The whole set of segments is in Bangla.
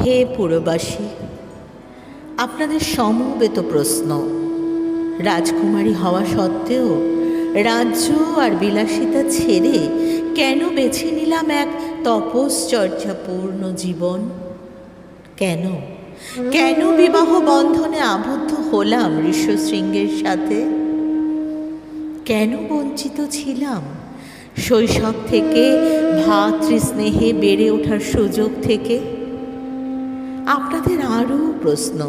হে পুরবাসী, আপনাদের সমবেত প্রশ্ন। রাজকুমারী হওয়া সত্ত্বেও রাজ্য আর বিলাসিতা ছেড়ে কেন বেছে নিলাম এক তপশ্চর্যাপূর্ণ জীবন? কেন কেন বিবাহ বন্ধনে আবদ্ধ হলাম ঋষ্যশৃঙ্গের সাথে? কেন বঞ্চিত ছিলাম শৈশব থেকে ভ্রাতৃস্নেহে বেড়ে ওঠার সুযোগ থেকে? আপনাদের আরও প্রশ্ন,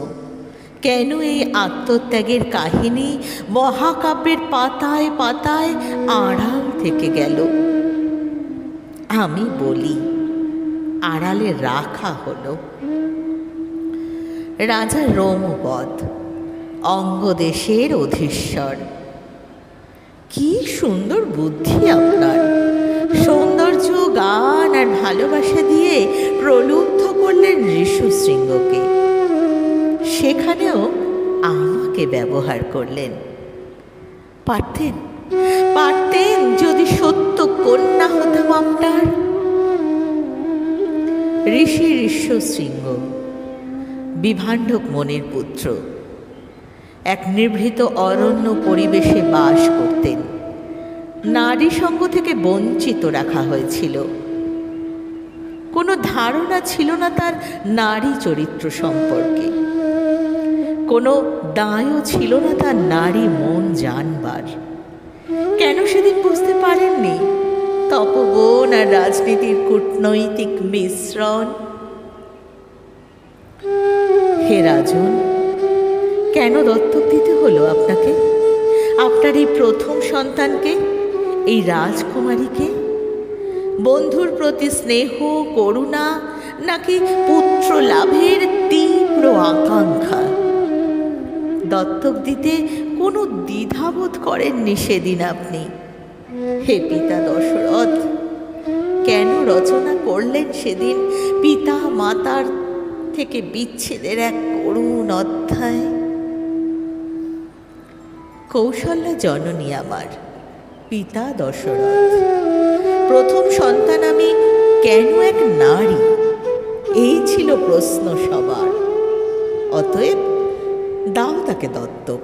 কেন এই আত্মত্যাগের কাহিনী মহাকাব্যের পাতায় পাতায় আড়াল থেকে গেল? আমি বলি, আড়ালে রাখা হলো। রাজা রোমবদ, অঙ্গদেশের অধীশ্বর। কি সুন্দর বুদ্ধি আপনার! সৌন্দর্য, গান আর ভালোবাসা দিয়ে প্রলুব্ধ করলেন ঋষ্যশৃঙ্গকে। সেখানেও আমাকে ব্যবহার করলেন। পারতেন যদি সত্য কন্যা হতাম আপনার। ঋষি ঋষ্যশৃঙ্গ বিভাণ্ডক মনির পুত্র। এক নিভৃত অরণ্য পরিবেশে বাস করতেন। নারী সঙ্গ থেকে বঞ্চিত রাখা হয়েছিল। কোনো ধারণা ছিল না তার নারী চরিত্র সম্পর্কে। কোনো দায়ও ছিল না তার নারী মন জানবার। কেন সেদিন বুঝতে পারেননি তপবন আর রাজনীতির কূটনৈতিক মিশ্রণ? হে রাজন, কেন দত্তক দিতে হলো আপনাকে, আপনার এই প্রথম সন্তানকে, এই রাজকুমারীকে? বন্ধুর প্রতি স্নেহ, করুণা, নাকি পুত্র লাভের তীব্র আকাঙ্ক্ষা? দত্তক দিতে কোনো দ্বিধাবোধ করেননি সেদিন আপনি। হে পিতা দশরথ, কেন রচনা করলেন সেদিন পিতা মাতার থেকে বিচ্ছেদের এক করুণ অধ্যায়? কৌশল্যা জননী আমার, পিতা দশরথ। প্রথম সন্তান আমি, কেন এক নারী? এই ছিল প্রশ্ন সবার। অতএব দাও তাকে দত্তক।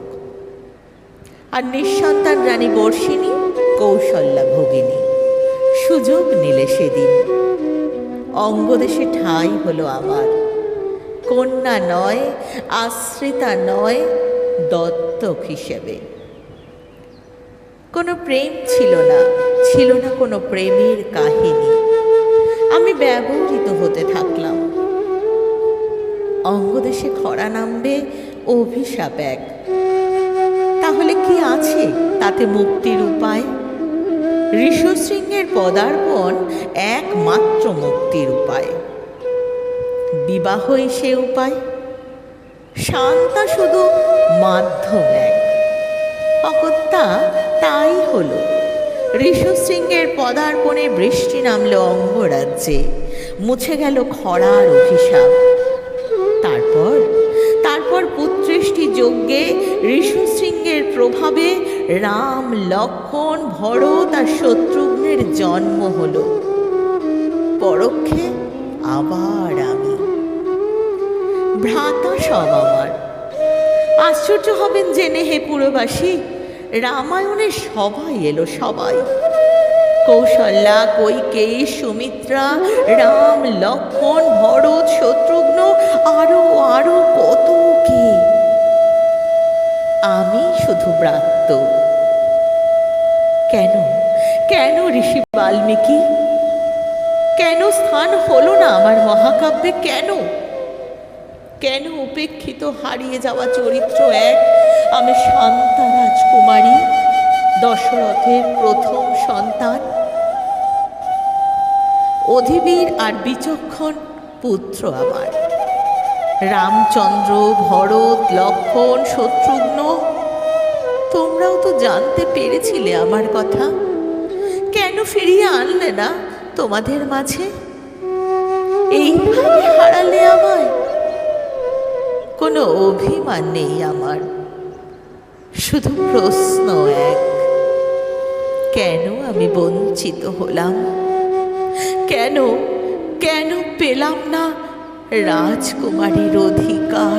আর নিঃসন্তান রানী বর্ষিণী, কৌশল্যা ভগিনী, সুযোগ নিলে সেদিন। অঙ্গদেশে ঠাঁই হলো আমার। কন্যা নয়, আশ্রিতা নয়, দত্তক হিসেবে। কোনো প্রেম ছিল না কোনো প্রেমের কাহিনী। আমি ব্যবহৃত হতে থাকলাম। অঙ্গদেশে খরা নামবে, অভিশাপ এক। তাহলে কি আছে তাতে মুক্তির উপায়? ঋষ্যশৃঙ্গের পদার্পণ একমাত্র মুক্তির উপায়। বিবাহই সে উপায়। শান্তা শুধু মাধ্যম এক। অগত্যা তাই হলো। ঋষ্যশৃঙ্গের পদার্পণে বৃষ্টি নামল অঙ্গরাজ্যে, মুছে গেল খরার অভিশাপ। তারপর পুত্রেষ্টি যজ্ঞে ঋষ্যশৃঙ্গের প্রভাবে রাম, লক্ষ্মণ, ভরত আর শত্রুঘ্নের জন্ম হলো। পরোক্ষে আবার আমি। ভ্রাতা সব আমার। আশ্চর্য হবেন জেনে হে পুরবাসী, রামায়ণে সবাই এলো, সবাই। কৌশল্যা, কৈকেয়ী, সুমিত্রা, রাম, লক্ষ্মণ, ভরত, শত্রুঘ্ন, আরো কত কে। আমি শুধু ব্রাত্য। কেন ঋষি বাল্মীকি? কেন স্থান হলো না আমার মহাকাব্যে? কেন উপেক্ষিত হারিয়ে যাওয়া চরিত্র এক? আমি শান্তা রাজকুমারী, দশরথের প্রথম সন্তান। অধিবীর আর বিচক্ষণ পুত্র আমার। রামচন্দ্র, ভরত, লক্ষ্মণ, শত্রুঘ্ন, তোমরাও তো জানতে পেরেছিলে আমার কথা। কেন ফিরিয়ে আনলে না তোমাদের মাঝে? এইভাবে হারালে আমায়। কোনো অভিমান নেই আমার, শুধু প্রশ্ন এক, কেন আমি বঞ্চিত হলাম? কেন পেলাম না রাজকুমারীর অধিকার।